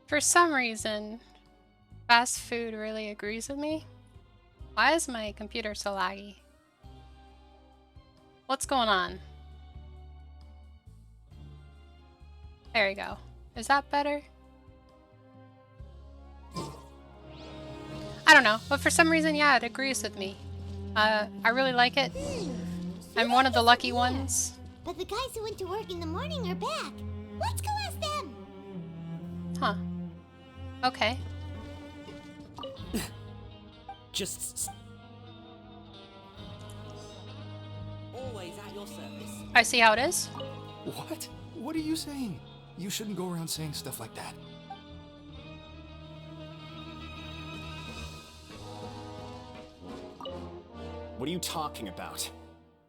For some reason, fast food really agrees with me. Why is my computer so laggy? What's going on? There we go. Is that better? I don't know, but for some reason, yeah, it agrees with me. I really like it. I'm one of the lucky ones. But the guys who went to work in the morning are back. Let's go ask them. Huh. Okay. Just always at your service. I see how it is. What? What are you saying? You shouldn't go around saying stuff like that. What are you talking about?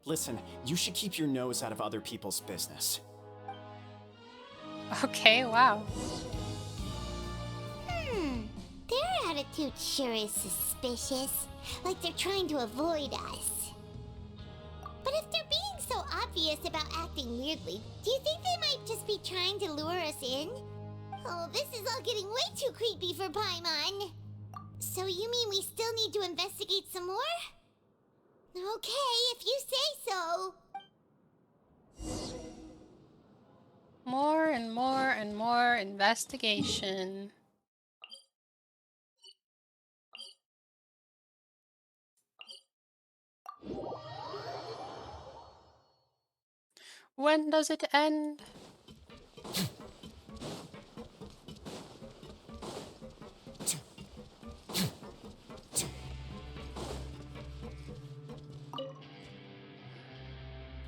Listen, you should keep your nose out of other people's business. Okay, wow. Their attitude sure is suspicious. Like they're trying to avoid us. But if they're being so obvious about acting weirdly, do you think they might just be trying to lure us in? Oh, this is all getting way too creepy for Paimon. So you mean we still need to investigate some more? Okay, if you say so. More and more and more investigation. When does it end?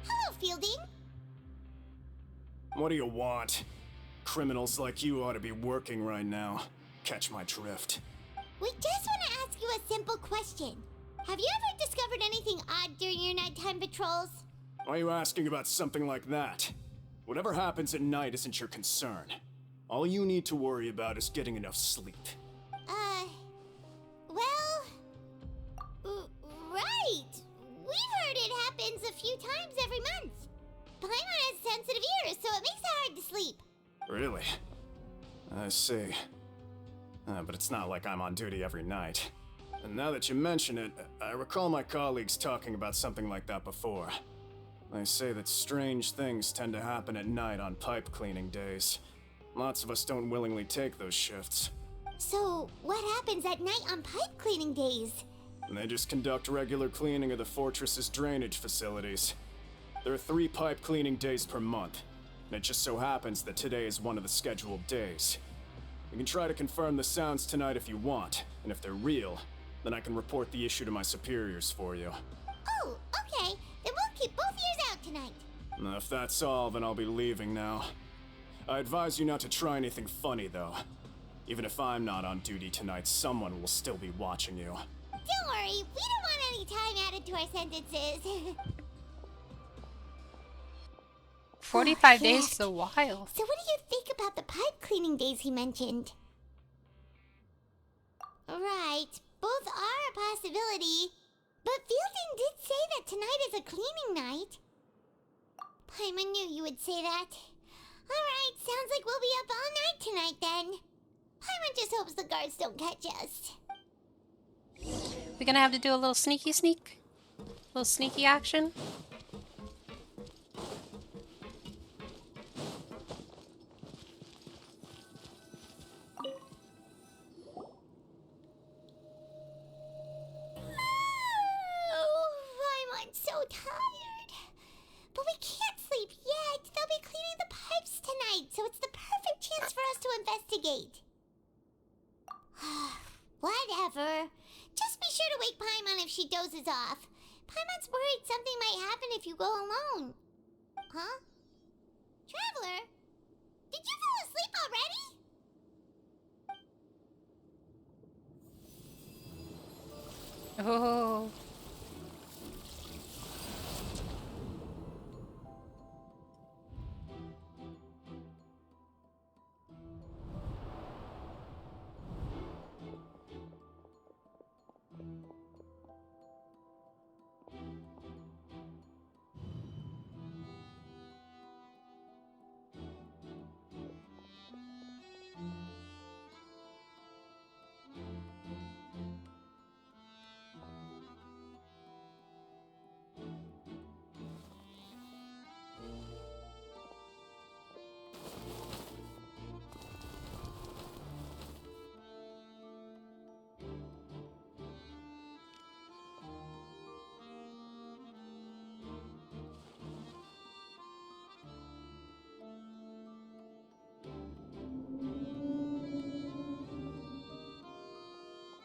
Hello, Fielding. What do you want? Criminals like you ought to be working right now. Catch my drift. We just want to ask you a simple question. Have you ever discovered anything odd during your nighttime patrols? Why are you asking about something like that? Whatever happens at night isn't your concern. All you need to worry about is getting enough sleep. Right. We've heard it happens a few times every month. Paimon has sensitive ears, so it makes it hard to sleep. Really? I see. But it's not like I'm on duty every night. And now that you mention it, I recall my colleagues talking about something like that before. They say that strange things tend to happen at night on pipe cleaning days. Lots of us don't willingly take those shifts. So, what happens at night on pipe cleaning days? And they just conduct regular cleaning of the fortress's drainage facilities. There are 3 pipe cleaning days per month, and it just so happens that today is one of the scheduled days. You can try to confirm the sounds tonight if you want, and if they're real, then I can report the issue to my superiors for you. Oh, okay. Then we'll keep both ears out tonight. And if that's all, then I'll be leaving now. I advise you not to try anything funny, though. Even if I'm not on duty tonight, someone will still be watching you. Don't worry, we don't want any time added to our sentences. 45 Oh, days yes. is a while. So what do you think about the pipe cleaning days he mentioned? Right, both are a possibility. But Fielding did say that tonight is a cleaning night. Paimon knew you would say that. Alright, sounds like we'll be up all night tonight then. Paimon just hopes the guards don't catch us. We're gonna have to do a little sneaky sneak? Little sneaky action? I'm so tired. But we can't sleep yet. They'll be cleaning the pipes tonight, so it's the perfect chance for us to investigate. Whatever. Just be sure to wake Paimon if she dozes off. Paimon's worried something might happen if you go alone. Huh? Traveler? Did you fall asleep already? Oh.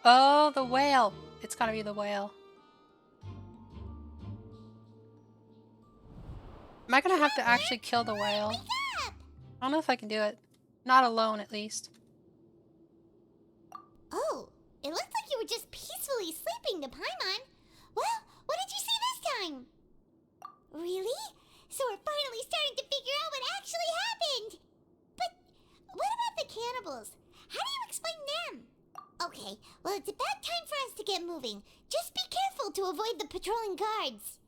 Oh, the whale. It's gotta be the whale. Am I gonna have to actually kill the whale? Wake up! I don't know if I can do it. Not alone, at least. Oh, it looks like you were just peacefully sleeping to Paimon. Well, what did you see this time? Really? So we're finally starting to figure out what actually happened. But what about the cannibals? How do you explain them? Okay, well, it's about time for us to get moving. Just be careful to avoid the patrolling guards.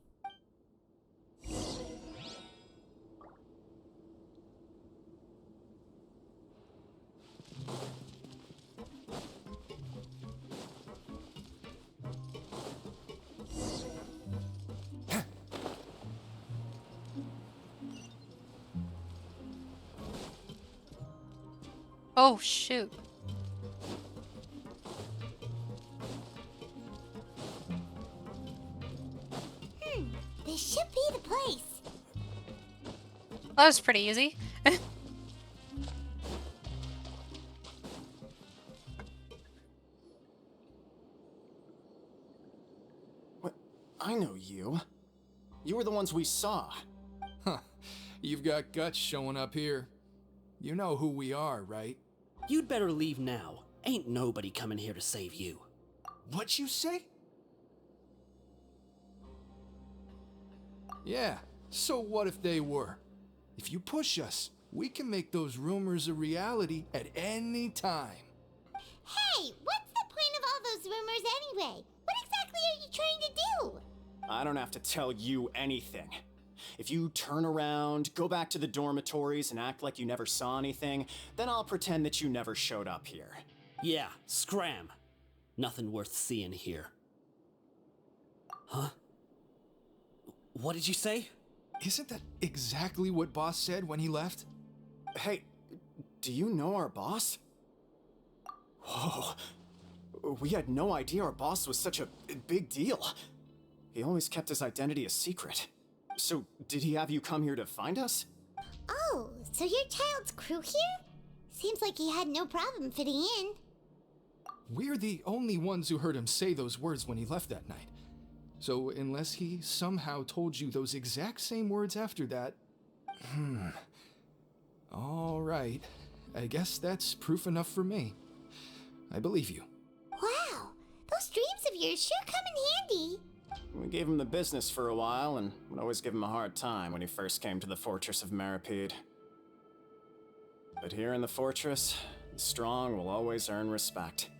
Oh, shoot. This should be the place. That was pretty easy. What? I know you. You were the ones we saw. Huh. You've got guts showing up here. You know who we are, right? You'd better leave now. Ain't nobody coming here to save you. What you say? Yeah, so what if they were? If you push us, we can make those rumors a reality at any time. Hey, what's the point of all those rumors anyway? What exactly are you trying to do? I don't have to tell you anything. If you turn around, go back to the dormitories, and act like you never saw anything, then I'll pretend that you never showed up here. Yeah, scram. Nothing worth seeing here. Huh? What did you say? Isn't that exactly what Boss said when he left? Hey, do you know our boss? Whoa. We had no idea our boss was such a big deal. He always kept his identity a secret. So, did he have you come here to find us? Oh, so your child's crew here? Seems like he had no problem fitting in. We're the only ones who heard him say those words when he left that night. So, unless he somehow told you those exact same words after that... All right. I guess that's proof enough for me. I believe you. Wow, those dreams of yours sure come in handy. We gave him the business for a while, and would always give him a hard time when he first came to the fortress of Maripede. But here in the fortress, the strong will always earn respect.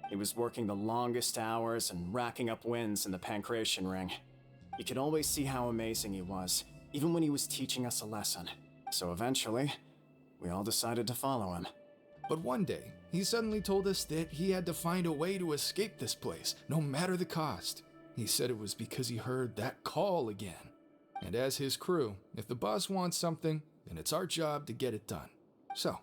He was working the longest hours and racking up wins in the Pancration Ring. You could always see how amazing he was, even when he was teaching us a lesson. So eventually, we all decided to follow him. But one day, he suddenly told us that he had to find a way to escape this place, no matter the cost. He said it was because he heard that call again. And as his crew, if the boss wants something, then it's our job to get it done. So,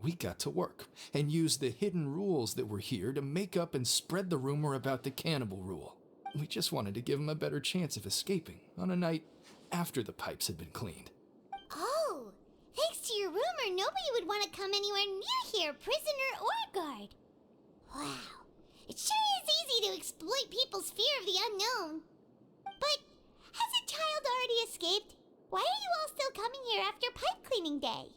we got to work and used the hidden rules that were here to make up and spread the rumor about the cannibal rule. We just wanted to give him a better chance of escaping on a night after the pipes had been cleaned. Oh, thanks to your rumor, nobody would want to come anywhere near here, prisoner or guard. Wow, it sure is easy to exploit people's fear of the unknown. But has a child already escaped? Why are you all still coming here after pipe cleaning day?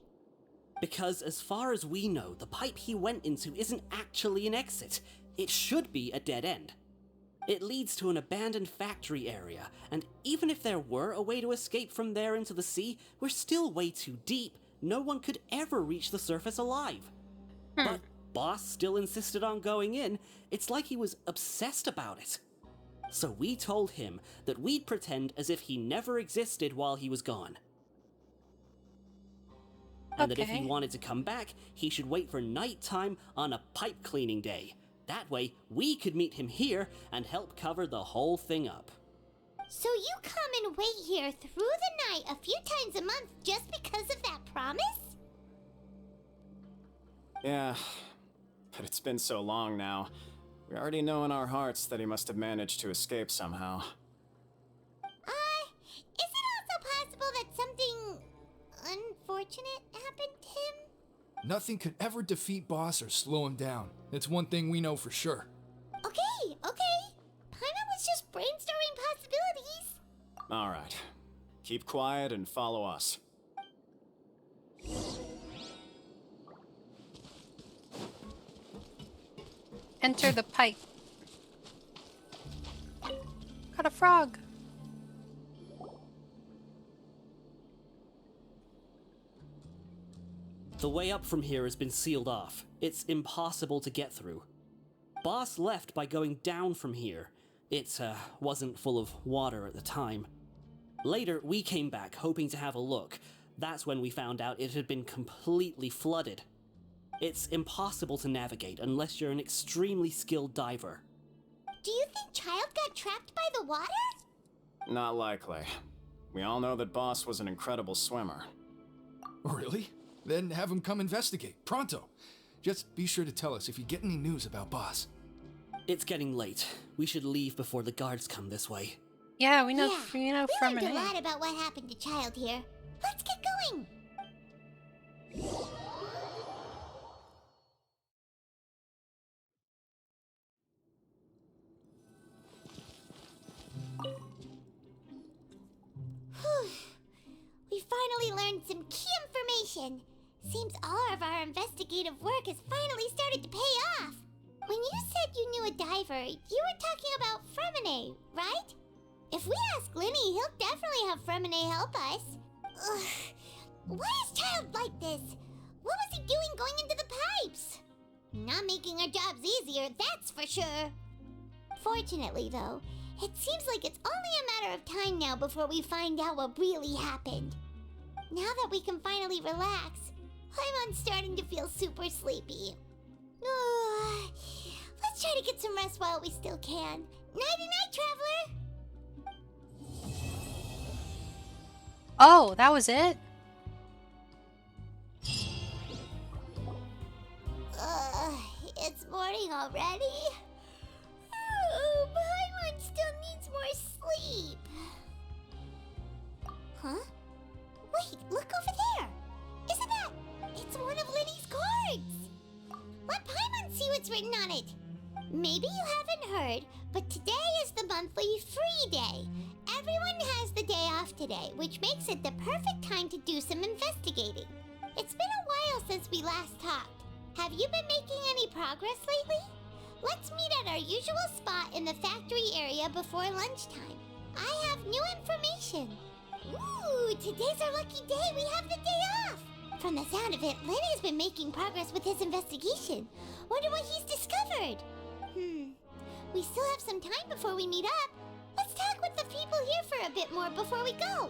Because as far as we know, the pipe he went into isn't actually an exit. It should be a dead end. It leads to an abandoned factory area, and even if there were a way to escape from there into the sea, we're still way too deep. No one could ever reach the surface alive. But Boss still insisted on going in. It's like he was obsessed about it. So we told him that we'd pretend as if he never existed while he was gone. And that if he Okay. wanted to come back, he should wait for nighttime on a pipe cleaning day. That way, we could meet him here and help cover the whole thing up. So you come and wait here through the night a few times a month just because of that promise? Yeah, but it's been so long now. We already know in our hearts that he must have managed to escape somehow. Is it also possible that something unfortunate happened to him? Nothing could ever defeat Boss or slow him down. It's one thing we know for sure. Okay. Paimon was just brainstorming possibilities. Alright. Keep quiet and follow us. Enter the pipe. Got a frog. The way up from here has been sealed off. It's impossible to get through. Boss left by going down from here. It wasn't full of water at the time. Later, we came back hoping to have a look. That's when we found out it had been completely flooded. It's impossible to navigate unless you're an extremely skilled diver. Do you think Child got trapped by the water? Not likely. We all know that Boss was an incredible swimmer. Really? Then have him come investigate, pronto. Just be sure to tell us if you get any news about Boss. It's getting late. We should leave before the guards come this way. Yeah, we know We from learned a an lot about what happened to Child here. Let's get going. Whew. We finally learned some key information. Seems all of our investigative work has finally started to pay off. When you said you knew a diver, you were talking about Fremine, right? If we ask Linny, he'll definitely have Fremine help us. Ugh. Why is Child like this? What was he doing going into the pipes? Not making our jobs easier, that's for sure. Fortunately, though, it seems like it's only a matter of time now before we find out what really happened. Now that we can finally relax, I'm starting to feel super sleepy. Let's try to get some rest while we still can. Nighty-night, traveler! Oh, that was it? It's morning already? Paimon still needs more sleep. Huh? Wait, look over there! Isn't that... It's one of Linny's cards! Let Paimon see what's written on it. Maybe you haven't heard, but today is the monthly free day. Everyone has the day off today, which makes it the perfect time to do some investigating. It's been a while since we last talked. Have you been making any progress lately? Let's meet at our usual spot in the factory area before lunchtime. I have new information. Ooh, today's our lucky day. We have the day off. From the sound of it, Lenny's been making progress with his investigation. Wonder what he's discovered. We still have some time before we meet up. Let's talk with the people here for a bit more before we go.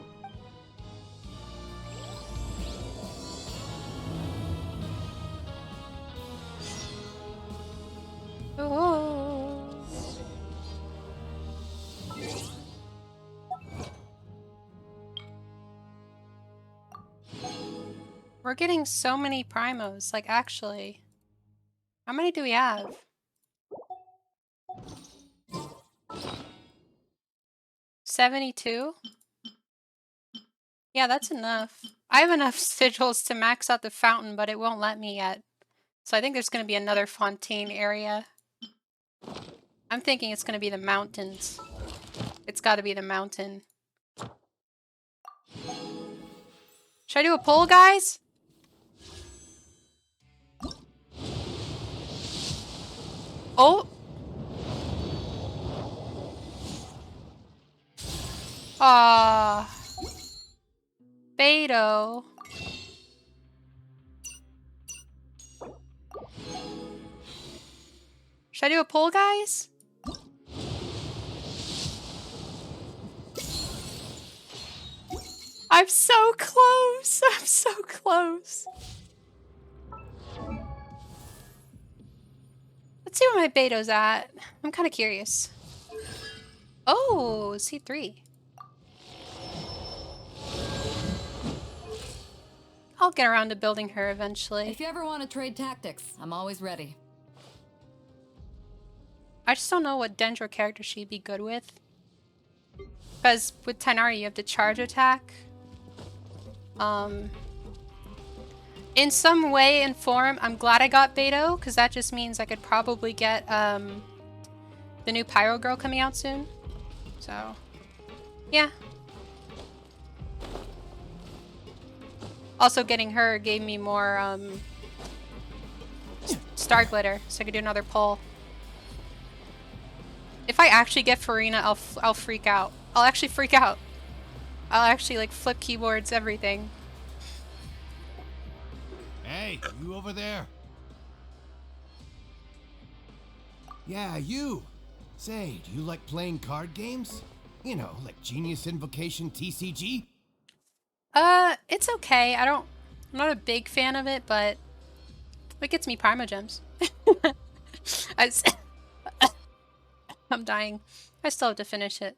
Oh. We're getting so many primos, like actually. How many do we have? 72? Yeah, that's enough. I have enough sigils to max out the fountain, but it won't let me yet. So I think there's going to be another fontaine area. I'm thinking it's going to be the mountains. It's got to be the mountain. Should I do a poll, guys? Oh! Ah, Beto. Should I do a poll, guys? I'm so close. I'm so close. Let's see where my Beto's at. I'm kind of curious. Oh, C3. I'll get around to building her eventually. If you ever want to trade tactics, I'm always ready. I just don't know what Dendro character she'd be good with. Because with Tighnari you have the charge attack. In some way and form, I'm glad I got Beto, because that just means I could probably get the new Pyro Girl coming out soon. So, yeah. Also, getting her gave me more star glitter, so I could do another pull. If I actually get Farina, I'll freak out. I'll actually freak out. I'll actually like flip keyboards, everything. Hey, you over there? Yeah, you. Say, do you like playing card games? You know, like Genius Invocation TCG? It's okay. I'm not a big fan of it, but it gets me Primogems. I'm dying. I still have to finish it.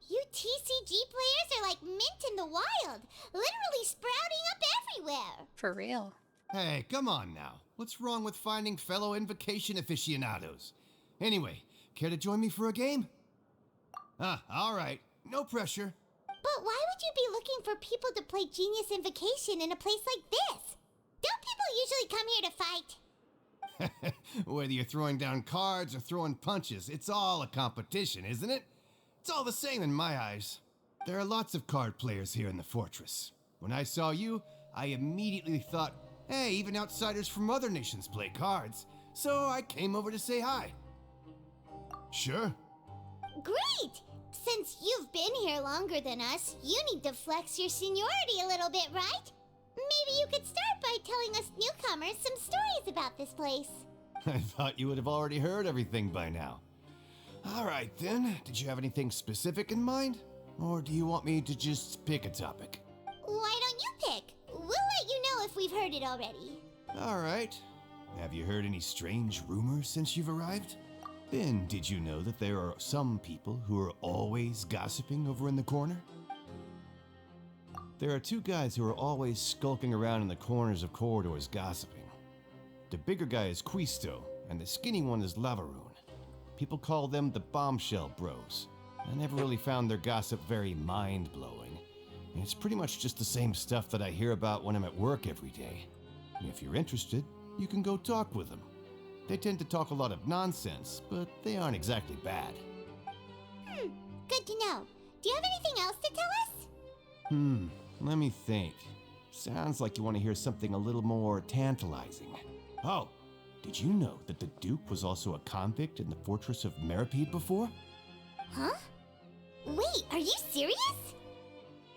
You TCG players are like mint in the wild, literally sprouting up everywhere. For real. Hey, come on now. What's wrong with finding fellow Invocation aficionados? Anyway, care to join me for a game? All right. No pressure. But why would you be looking for people to play Genius Invocation in a place like this? Don't people usually come here to fight? Whether you're throwing down cards or throwing punches, it's all a competition, isn't it? It's all the same in my eyes. There are lots of card players here in the fortress. When I saw you, I immediately thought, hey, even outsiders from other nations play cards. So I came over to say hi. Sure. Great! Since you've been here longer than us, you need to flex your seniority a little bit, right? Maybe you could start by telling us newcomers some stories about this place. I thought you would have already heard everything by now. All right then, did you have anything specific in mind? Or do you want me to just pick a topic? Why don't you pick? We'll let you know if we've heard it already. All right. Have you heard any strange rumors since you've arrived? Then, did you know that there are some people who are always gossiping over in the corner? There are two guys who are always skulking around in the corners of corridors gossiping. The bigger guy is Quisto, and the skinny one is Lavaroon. People call them the Bombshell Bros. I never really found their gossip very mind-blowing. It's pretty much just the same stuff that I hear about when I'm at work every day. If you're interested, you can go talk with them. They tend to talk a lot of nonsense, but they aren't exactly bad. Good to know. Do you have anything else to tell us? Let me think. Sounds like you want to hear something a little more tantalizing. Oh, did you know that the Duke was also a convict in the fortress of Meripede before? Huh? Wait, are you serious?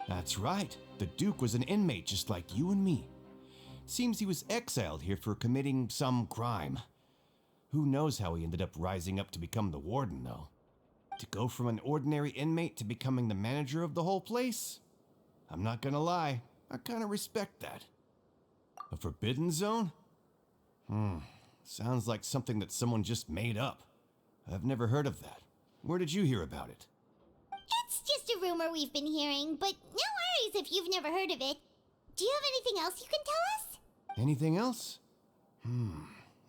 That's right. The Duke was an inmate just like you and me. Seems he was exiled here for committing some crime. Who knows how he ended up rising up to become the warden, though. To go from an ordinary inmate to becoming the manager of the whole place? I'm not gonna lie, I kinda respect that. A forbidden zone? Sounds like something that someone just made up. I've never heard of that. Where did you hear about it? It's just a rumor we've been hearing, but no worries if you've never heard of it. Do you have anything else you can tell us? Anything else?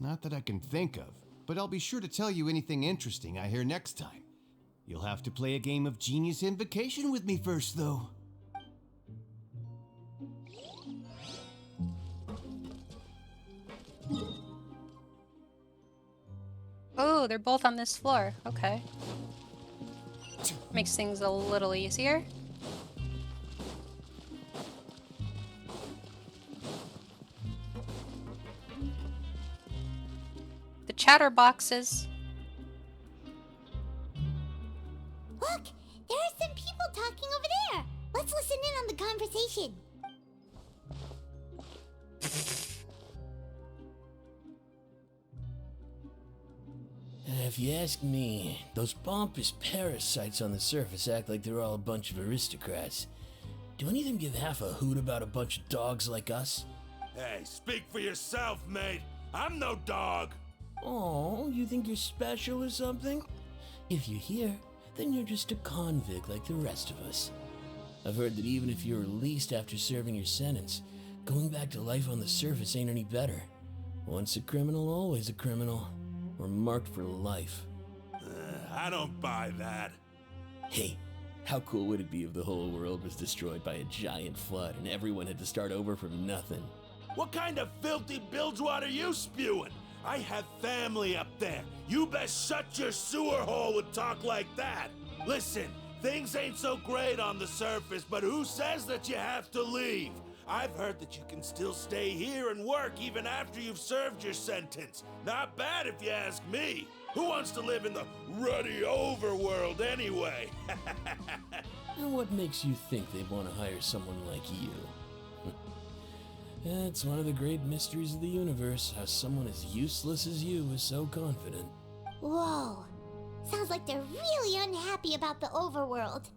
Not that I can think of, but I'll be sure to tell you anything interesting I hear next time. You'll have to play a game of Genius Invocation with me first, though. Oh, they're both on this floor. Okay. Makes things a little easier. The chatterboxes. Look, there are some people talking over there. Let's listen in on the conversation. If you ask me, those pompous parasites on the surface act like they're all a bunch of aristocrats. Do any of them give half a hoot about a bunch of dogs like us? Hey, speak for yourself, mate. I'm no dog. Oh, you think you're special or something? If you're here, then you're just a convict like the rest of us. I've heard that even if you're released after serving your sentence, going back to life on the surface ain't any better. Once a criminal, always a criminal. We're marked for life. I don't buy that. Hey, how cool would it be if the whole world was destroyed by a giant flood and everyone had to start over from nothing? What kind of filthy bilgewater are you spewing? I have family up there. You best shut your sewer hole with talk like that. Listen, things ain't so great on the surface, but who says that you have to leave? I've heard that you can still stay here and work even after you've served your sentence. Not bad if you ask me. Who wants to live in the ruddy overworld anyway? And what makes you think they want to hire someone like you? It's one of the great mysteries of the universe, how someone as useless as you is so confident. Whoa. Sounds like they're really unhappy about the overworld.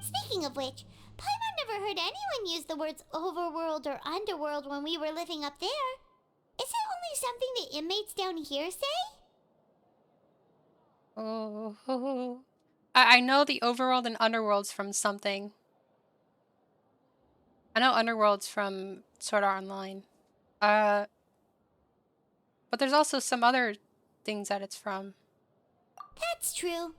Speaking of which, Paimon never heard anyone use the words overworld or underworld when we were living up there. Is it only something the inmates down here say? Oh. I know the overworld and underworld's from something. I know underworld's from Sword Art Online. But there's also some other things that it's from. That's true.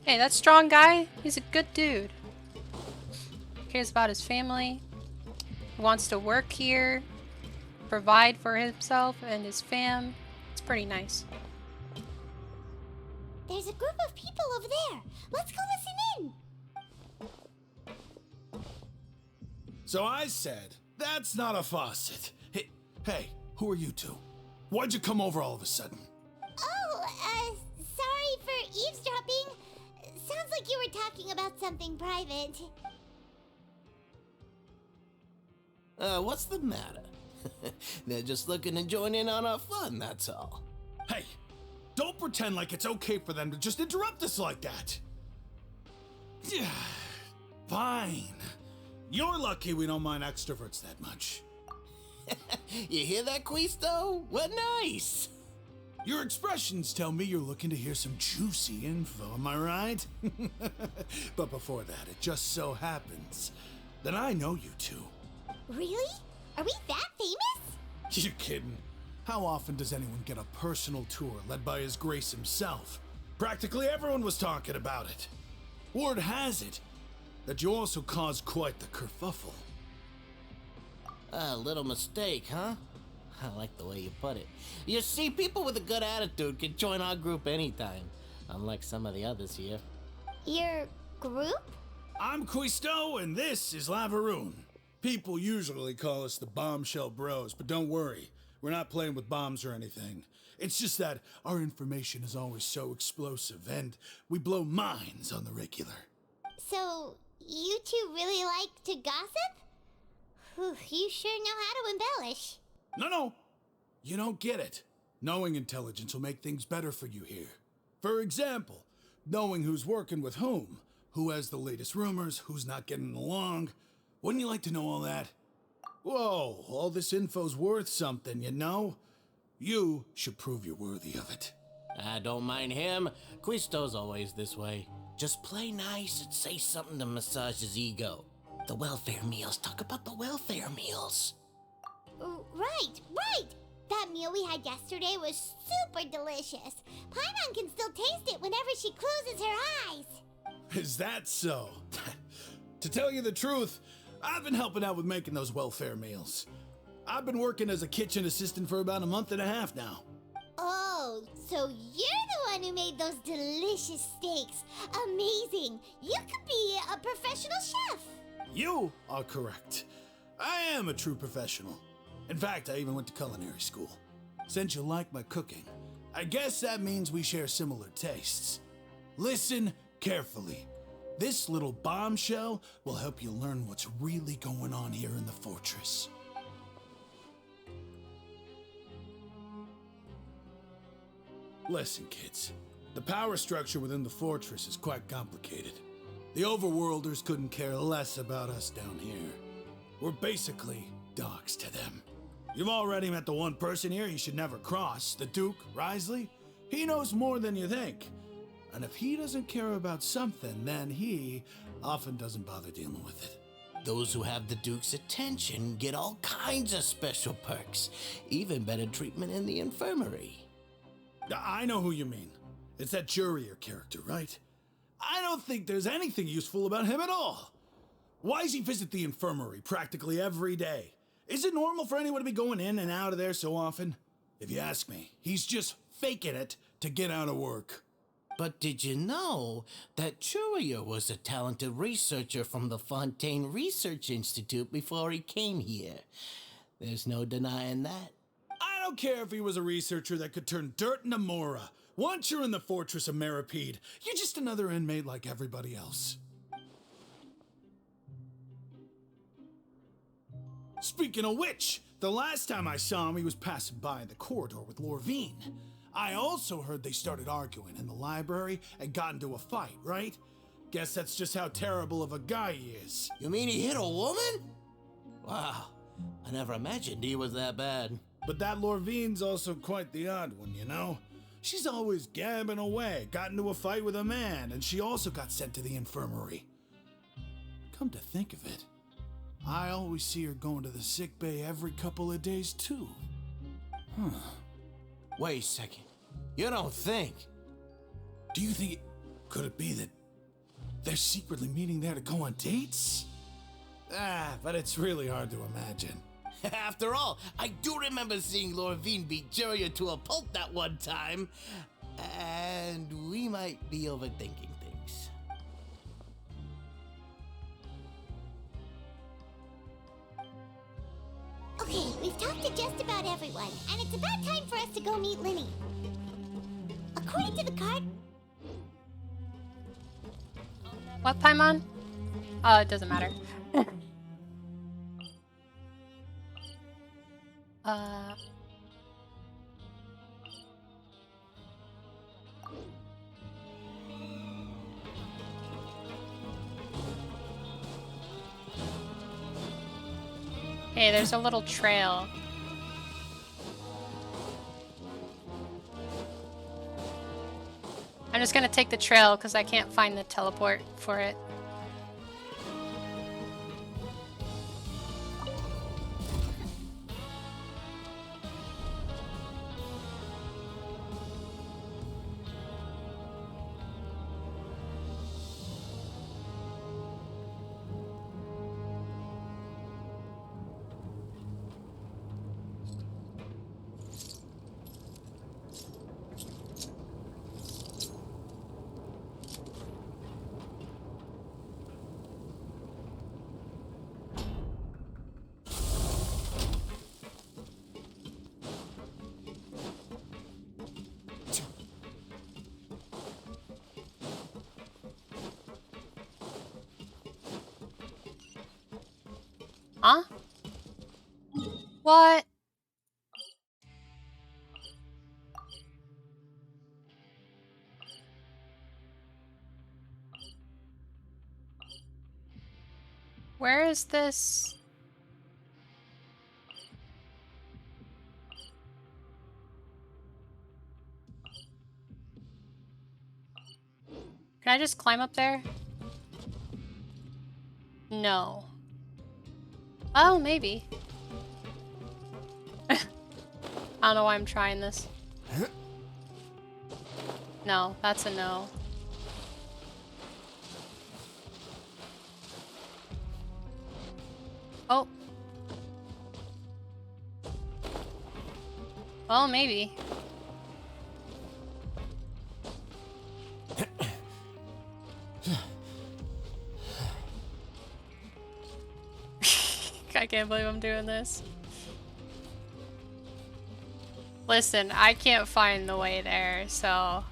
Hey, that strong guy, he's a good dude. Cares about his family. He wants to work here, provide for himself and his fam. It's pretty nice. There's a group of people over there. Let's go listen in. So I said, that's not a faucet. Hey, who are you two? Why'd you come over all of a sudden? Oh, sorry for eavesdropping. Sounds like you were talking about something private. What's the matter? They're just looking to join in on our fun, that's all. Hey, don't pretend like it's okay for them to just interrupt us like that. Fine. You're lucky we don't mind extroverts that much. You hear that, Quisto? What nice! Your expressions tell me you're looking to hear some juicy info, am I right? But before that, it just so happens that I know you two. Really? Are we that famous? You kidding? How often does anyone get a personal tour led by His Grace himself? Practically everyone was talking about it. Word has it that you also caused quite the kerfuffle. A little mistake, huh? I like the way you put it. You see, people with a good attitude can join our group anytime, unlike some of the others here. Your group? I'm Quisto, and this is Lavaroon. People usually call us the Bombshell Bros, but don't worry, we're not playing with bombs or anything. It's just that our information is always so explosive, and we blow minds on the regular. So, you two really like to gossip? Whew, you sure know how to embellish. No, you don't get it. Knowing intelligence will make things better for you here. For example, knowing who's working with whom, who has the latest rumors, who's not getting along. Wouldn't you like to know all that? Whoa, all this info's worth something, you know? You should prove you're worthy of it. I don't mind him. Quisto's always this way. Just play nice and say something to massage his ego. The welfare meals. Talk about the welfare meals. Right. That meal we had yesterday was super delicious. Paimon can still taste it whenever she closes her eyes. Is that so? To tell you the truth, I've been helping out with making those welfare meals. I've been working as a kitchen assistant for about a month and a half now. Oh, so you're the one who made those delicious steaks. Amazing. You could be a professional chef. You are correct. I am a true professional. In fact, I even went to culinary school. Since you like my cooking, I guess that means we share similar tastes. Listen carefully. This little bombshell will help you learn what's really going on here in the fortress. Listen, kids. The power structure within the fortress is quite complicated. The overworlders couldn't care less about us down here. We're basically dogs to them. You've already met the one person here you should never cross, the Duke, Risley. He knows more than you think. And if he doesn't care about something, then he often doesn't bother dealing with it. Those who have the Duke's attention get all kinds of special perks, even better treatment in the infirmary. I know who you mean. It's that Jurier character, right? I don't think there's anything useful about him at all. Why does he visit the infirmary practically every day? Is it normal for anyone to be going in and out of there so often? If you ask me, he's just faking it to get out of work. But did you know that Churia was a talented researcher from the Fontaine Research Institute before he came here? There's no denying that. I don't care if he was a researcher that could turn dirt into Mora. Once you're in the fortress of Meripede, you're just another inmate like everybody else. Speaking of which, the last time I saw him, he was passing by in the corridor with Lorvine. I also heard they started arguing in the library and got into a fight, right? Guess that's just how terrible of a guy he is. You mean he hit a woman? Wow, I never imagined he was that bad. But that Lorvine's also quite the odd one, you know? She's always gabbing away, got into a fight with a man, and she also got sent to the infirmary. Come to think of it, I always see her going to the sick bay every couple of days, too. Wait a second. You don't think? Do you think could it be that they're secretly meeting there to go on dates? But it's really hard to imagine. After all, I do remember seeing Lorvine beat Juria to a pulp that one time. And we might be overthinking things. Okay, we've talked to just about everyone, and it's about time for us to go meet Linny. According to the card... What Paimon? Oh, it doesn't matter. Hey, there's a little trail. I'm just gonna take the trail because I can't find the teleport for it. Huh? What? Where is this? Can I just climb up there? No. Oh, maybe. I don't know why I'm trying this. No, that's a no. Oh. Well, maybe. I can't believe I'm doing this. Listen, I can't find the way there, so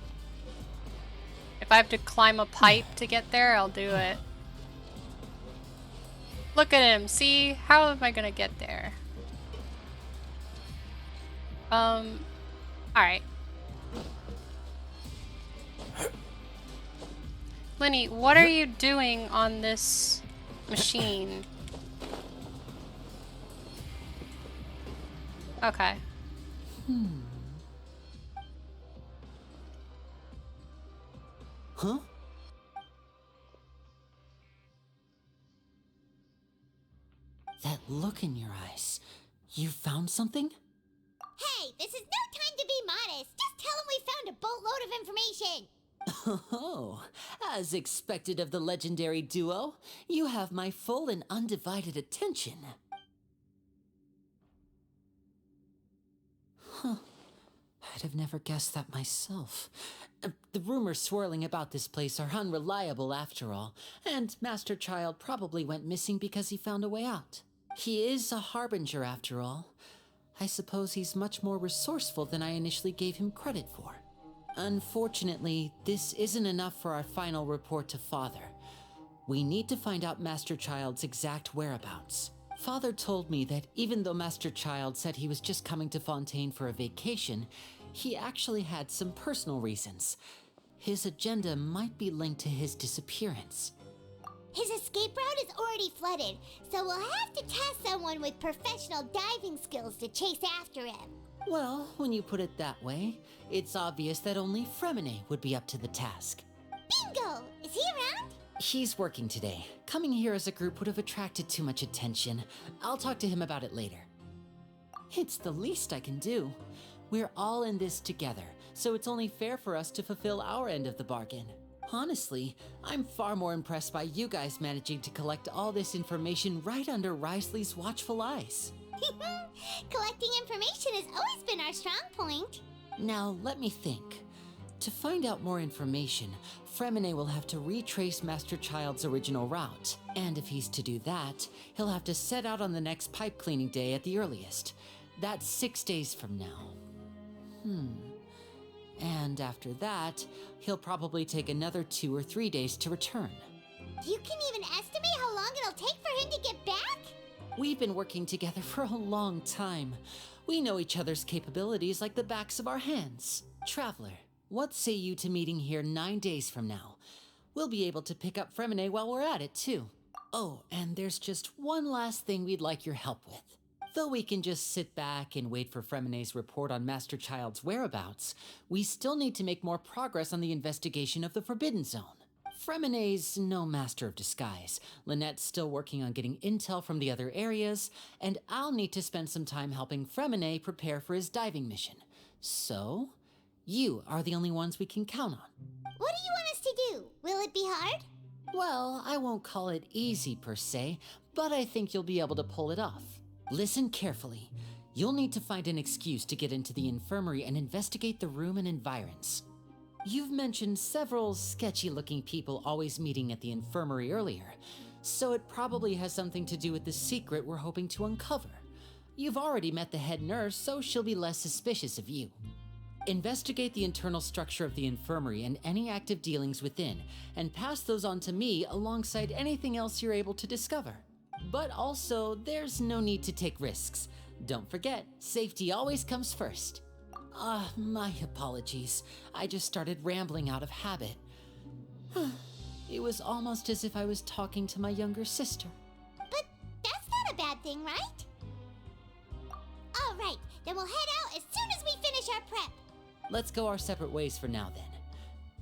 if I have to climb a pipe to get there, I'll do it. Look at him. See? How am I gonna get there? Alright. Linny, what are you doing on this machine? Okay. Huh? That look in your eyes. You found something? Hey, this is no time to be modest. Just tell him we found a boatload of information. Oh, as expected of the legendary duo, you have my full and undivided attention. Huh. I'd have never guessed that myself. The rumors swirling about this place are unreliable after all, and Master Child probably went missing because he found a way out. He is a harbinger after all. I suppose he's much more resourceful than I initially gave him credit for. Unfortunately, this isn't enough for our final report to Father. We need to find out Master Child's exact whereabouts. Father told me that even though Master Child said he was just coming to Fontaine for a vacation, he actually had some personal reasons. His agenda might be linked to his disappearance. His escape route is already flooded, so we'll have to task someone with professional diving skills to chase after him. Well, when you put it that way, it's obvious that only Fremine would be up to the task. Bingo! Is he around? He's working today. Coming here as a group would have attracted too much attention. I'll talk to him about it later. It's the least I can do. We're all in this together, so it's only fair for us to fulfill our end of the bargain. Honestly, I'm far more impressed by you guys managing to collect all this information right under Risley's watchful eyes. Collecting information has always been our strong point. Now, let me think. To find out more information, Fremine will have to retrace Master Child's original route. And if he's to do that, he'll have to set out on the next pipe cleaning day at the earliest. That's 6 days from now. And after that, he'll probably take another 2 or 3 days to return. You can even estimate how long it'll take for him to get back? We've been working together for a long time. We know each other's capabilities like the backs of our hands. Traveler, what say you to meeting here 9 days from now? We'll be able to pick up Fremine while we're at it, too. Oh, and there's just one last thing we'd like your help with. Though we can just sit back and wait for Fremine's report on Master Child's whereabouts, we still need to make more progress on the investigation of the Forbidden Zone. Fremine's no master of disguise. Lynette's still working on getting intel from the other areas, and I'll need to spend some time helping Fremine prepare for his diving mission. So, you are the only ones we can count on. What do you want us to do? Will it be hard? Well, I won't call it easy per se, but I think you'll be able to pull it off. Listen carefully. You'll need to find an excuse to get into the infirmary and investigate the room and environs. You've mentioned several sketchy-looking people always meeting at the infirmary earlier, so it probably has something to do with the secret we're hoping to uncover. You've already met the head nurse, so she'll be less suspicious of you. Investigate the internal structure of the infirmary and any active dealings within, and pass those on to me alongside anything else you're able to discover. But also, there's no need to take risks. Don't forget, safety always comes first. My apologies. I just started rambling out of habit. It was almost as if I was talking to my younger sister. But that's not a bad thing, right? All right, then we'll head out as soon as we finish our prep. Let's go our separate ways for now then.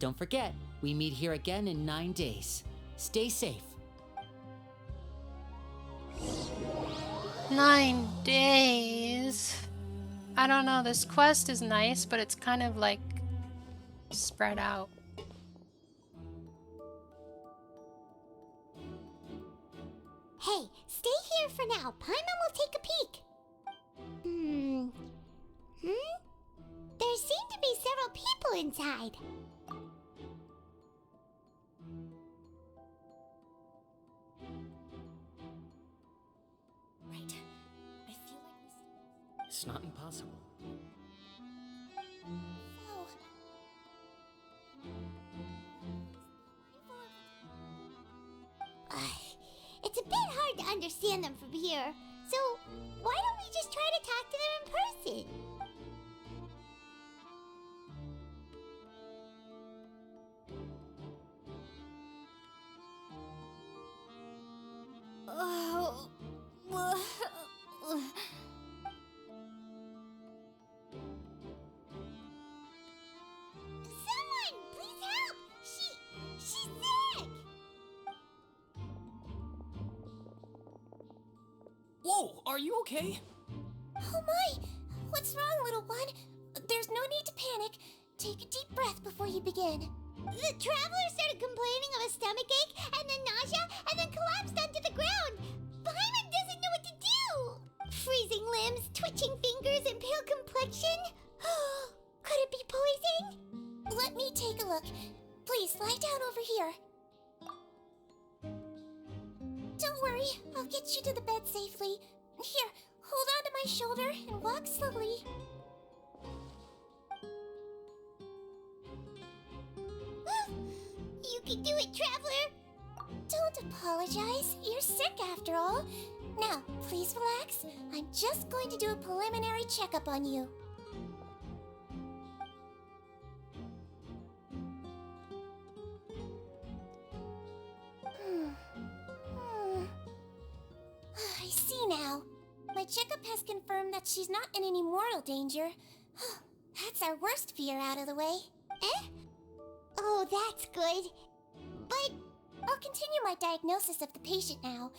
Don't forget, we meet here again in 9 days. Stay safe. 9 days. I don't know, this quest is nice, but it's kind of like spread out. Hey, stay here for now. Paimon will take a peek. There seem to be several people inside. Right. I feel like this... It's not impossible. It's a bit hard to understand them from here, so why don't we just try to talk to them in person? Someone, please help! She's sick! Whoa, are you okay? Oh my! What's wrong, little one? There's no need to panic. Take a deep breath before you begin. The traveler started complaining of a stomachache, and then nausea, and then collapsed onto the ground. Paimon doesn't know what to do. Freezing limbs, twitching fingers, and pale complexion. Could it be poison? Let me take a look. Please lie down over here. Don't worry, I'll get you to the bed safely. Here, hold on to my shoulder and walk slowly. You can do it, traveler! Don't apologize. You're sick after all. Now, please relax. I'm just going to do a preliminary checkup on you. I see now. My checkup has confirmed that she's not in any mortal danger. That's our worst fear out of the way. Eh? Oh, that's good. But I'll continue my diagnosis of the patient now.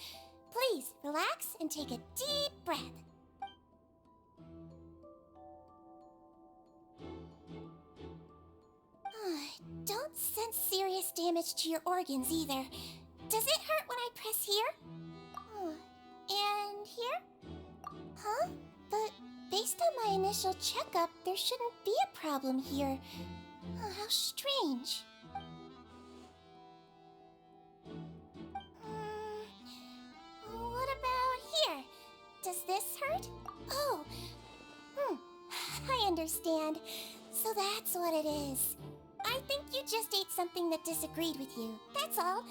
Please, relax and take a deep breath. Don't sense serious damage to your organs either. Does it hurt when I press here? And here? Huh? But based on my initial checkup, there shouldn't be a problem here. How strange. What about here? Does this hurt? Oh. I understand. So that's what it is. I think you just ate something that disagreed with you. That's all.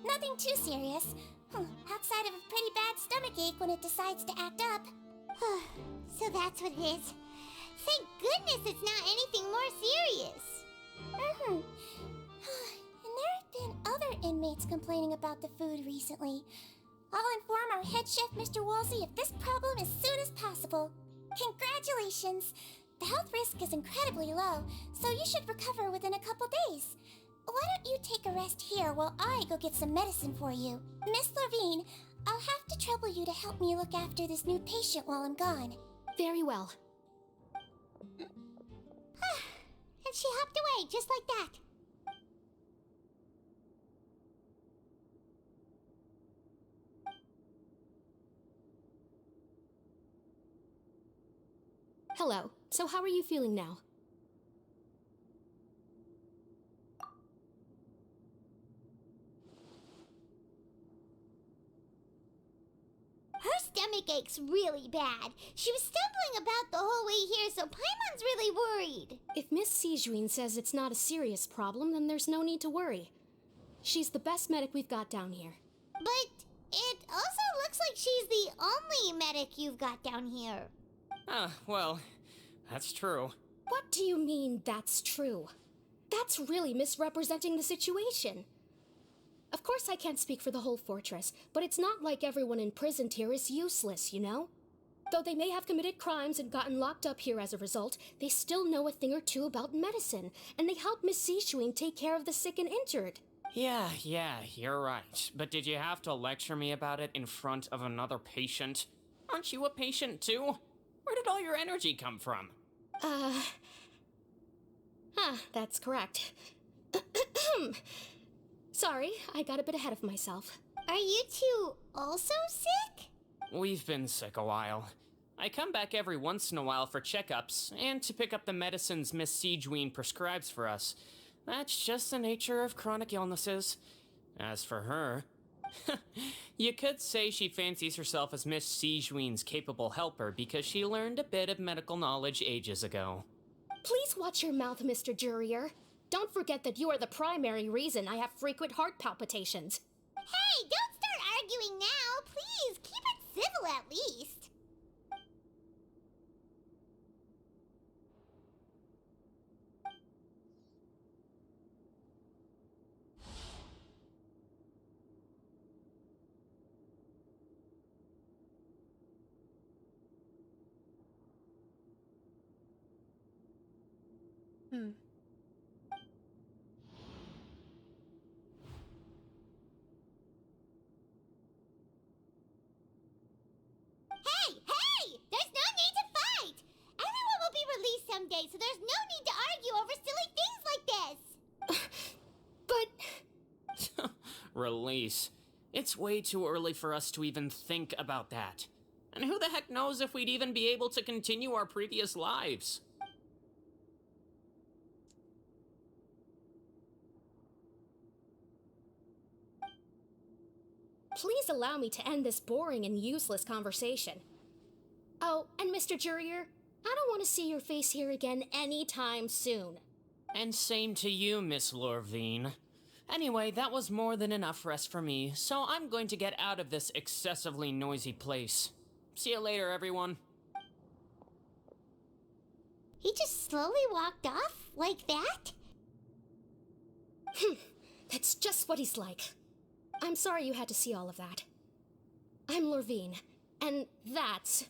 Nothing too serious. Outside of a pretty bad stomachache when it decides to act up. So that's what it is. Thank goodness it's not anything more serious. And there have been other inmates complaining about the food recently. I'll inform our head chef, Mr. Woolsey, of this problem as soon as possible. Congratulations! The health risk is incredibly low, so you should recover within a couple days. Why don't you take a rest here while I go get some medicine for you? Miss Levine, I'll have to trouble you to help me look after this new patient while I'm gone. Very well. And she hopped away, just like that. Hello. So how are you feeling now? Her stomach aches really bad. She was stumbling about the whole way here, so Paimon's really worried. If Miss Sijuin says it's not a serious problem, then there's no need to worry. She's the best medic we've got down here. But it also looks like she's the only medic you've got down here. Well, that's true. What do you mean, that's true? That's really misrepresenting the situation. Of course I can't speak for the whole fortress, but it's not like everyone imprisoned here is useless, you know? Though they may have committed crimes and gotten locked up here as a result, they still know a thing or two about medicine, and they help Miss Sijuin take care of the sick and injured. Yeah, you're right. But did you have to lecture me about it in front of another patient? Aren't you a patient too? Where did all your energy come from? That's correct. Sorry, I got a bit ahead of myself. Are you two also sick? We've been sick a while. I come back every once in a while for checkups, and to pick up the medicines Miss Sijuin prescribes for us. That's just the nature of chronic illnesses. As for her, you could say she fancies herself as Miss Sijuin's capable helper because she learned a bit of medical knowledge ages ago. Please watch your mouth, Mr. Jurier. Don't forget that you are the primary reason I have frequent heart palpitations. Hey, don't start arguing now, please. Keep it civil at least. Hey! There's no need to fight! Everyone will be released someday, so there's no need to argue over silly things like this! Release. It's way too early for us to even think about that. And who the heck knows if we'd even be able to continue our previous lives? Please allow me to end this boring and useless conversation. Oh, and Mr. Jurier, I don't want to see your face here again anytime soon. And same to you, Miss Lorvine. Anyway, that was more than enough rest for me, so I'm going to get out of this excessively noisy place. See you later, everyone. He just slowly walked off like that? That's just what he's like. I'm sorry you had to see all of that. I'm Lorvine, and that's...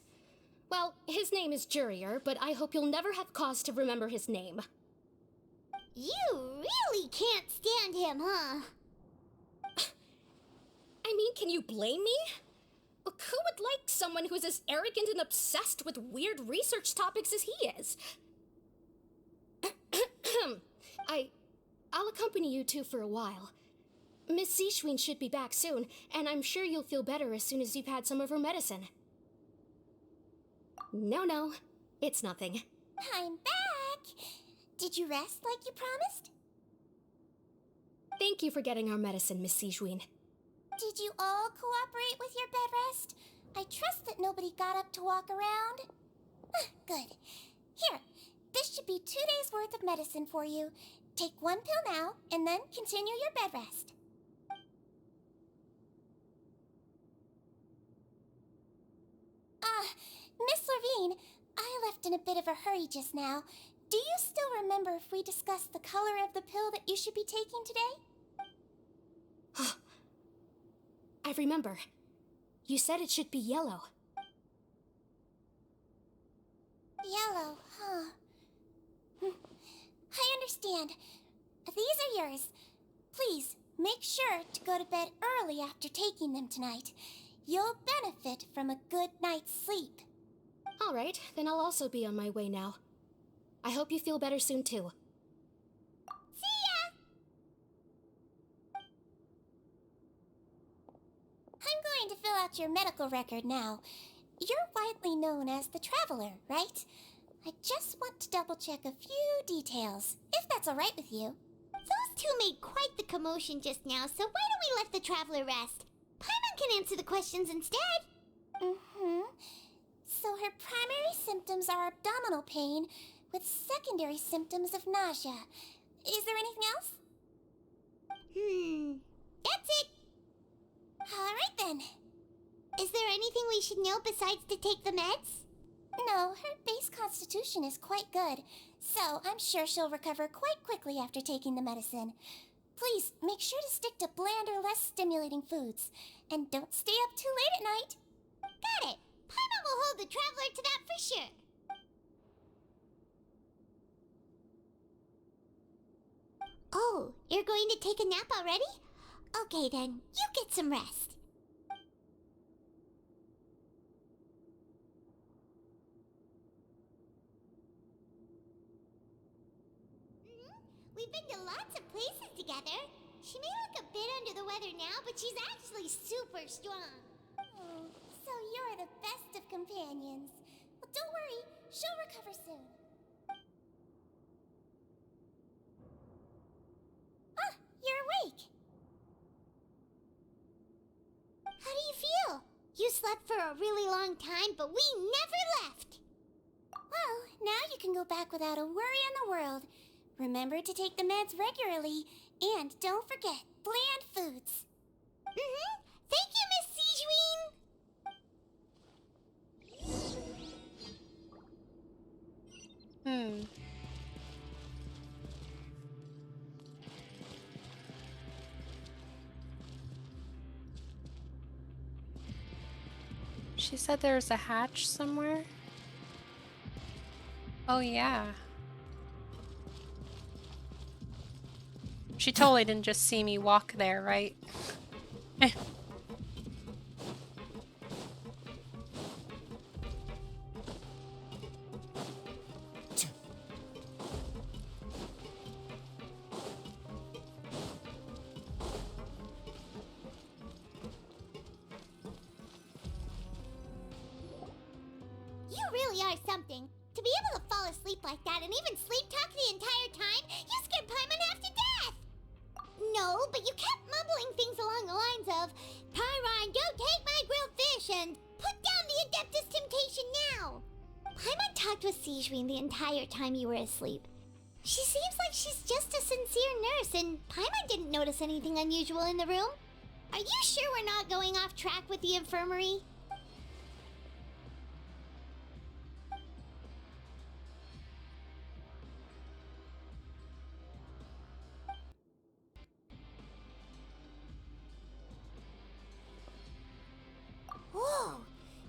Well, his name is Jurier, but I hope you'll never have cause to remember his name. You really can't stand him, huh? I mean, can you blame me? Who would like someone who's as arrogant and obsessed with weird research topics as he is? I'll accompany you two for a while. Miss Zishwin should be back soon, and I'm sure you'll feel better as soon as you've had some of her medicine. No, it's nothing. I'm back! Did you rest like you promised? Thank you for getting our medicine, Miss Zishwin. Did you all cooperate with your bed rest? I trust that nobody got up to walk around. Good. Here, this should be 2 days' worth of medicine for you. Take 1 pill now, and then continue your bed rest. Miss Lorvine, I left in a bit of a hurry just now. Do you still remember if we discussed the color of the pill that you should be taking today? I remember. You said it should be yellow. Yellow, huh? I understand. These are yours. Please, make sure to go to bed early after taking them tonight. You'll benefit from a good night's sleep. All right, then I'll also be on my way now. I hope you feel better soon, too. See ya! I'm going to fill out your medical record now. You're widely known as the Traveler, right? I just want to double-check a few details, if that's all right with you. Those two made quite the commotion just now, so why don't we let the Traveler rest? Paimon can answer the questions instead. So her primary symptoms are abdominal pain, with secondary symptoms of nausea. Is there anything else? That's it. All right then. Is there anything we should know besides to take the meds? No, her base constitution is quite good, so I'm sure she'll recover quite quickly after taking the medicine. Please, make sure to stick to bland or less stimulating foods, and don't stay up too late at night. Got it. Paimon will hold the Traveler to that for sure. Oh, you're going to take a nap already? Okay then, you get some rest. We've been to lots of places together. She may look a bit under the weather now, but she's actually super strong. Oh, so you're the best of companions. Well, don't worry, she'll recover soon. Ah, you're awake. How do you feel? You slept for a really long time, but we never left. Well, now you can go back without a worry in the world. Remember to take the meds regularly, and don't forget bland foods. Thank you, Miss Zishwin. She said there was a hatch somewhere. Oh yeah. She totally didn't just see me walk there, right? are something. To be able to fall asleep like that and even sleep talk the entire time, you scared Paimon half to death! No, but you kept mumbling things along the lines of, Pyron, don't take my grilled fish, and put down the Adeptus Temptation now! Paimon talked with Sigewinne the entire time you were asleep. She seems like she's just a sincere nurse, and Paimon didn't notice anything unusual in the room. Are you sure we're not going off track with the infirmary? Whoa,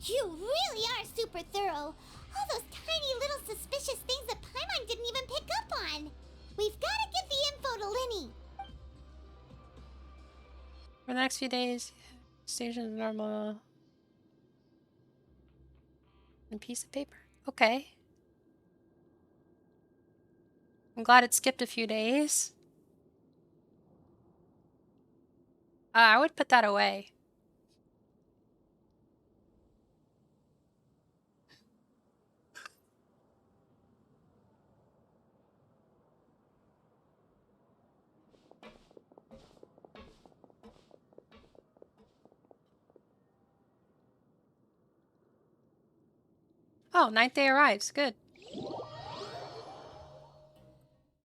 you really are super thorough. All those tiny little suspicious things that Paimon didn't even pick up on. We've got to give the info to Linny. For the next few days, station normal. And piece of paper. Okay. I'm glad it skipped a few days. I would put that away. Oh, ninth day arrives. Good.